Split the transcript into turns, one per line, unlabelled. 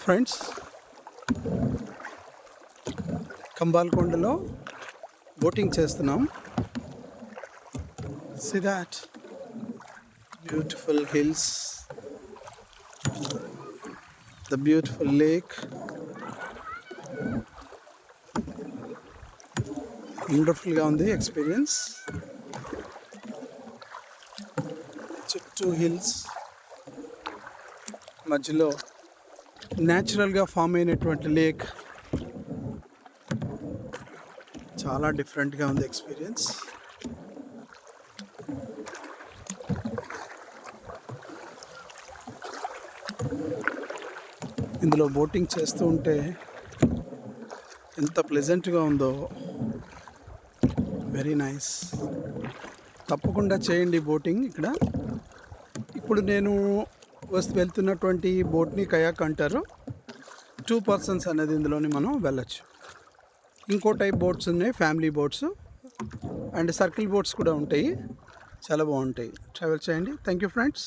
Friends, కంబాల్కొండలో boating చేస్తున్నాం. See that beautiful hills, the beautiful lake, వండర్ఫుల్గా ఉంది experience. చుట్టూ hills, మధ్యలో న్యాచురల్గా ఫామ్ అయినటువంటి లేక్. చాలా డిఫరెంట్గా ఉంది ఎక్స్పీరియన్స్. ఇందులో బోటింగ్ చేస్తూ ఉంటే ఎంత ప్లెజెంట్గా ఉందో. Very nice. తప్పకుండా చేయండి బోటింగ్ ఇక్కడ. ఇప్పుడు నేను వెళ్తున్నటువంటి బోట్ని కయాక్ అంటారు. 2 persons అనేది ఇందులోని మనం వెళ్ళచ్చు. ఇంకో టైప్ బోట్స్ ఉన్నాయి, family boats and circle boats కూడా ఉంటాయి. చాలా బాగుంటాయి. ట్రావెల్ చేయండి. Thank you friends.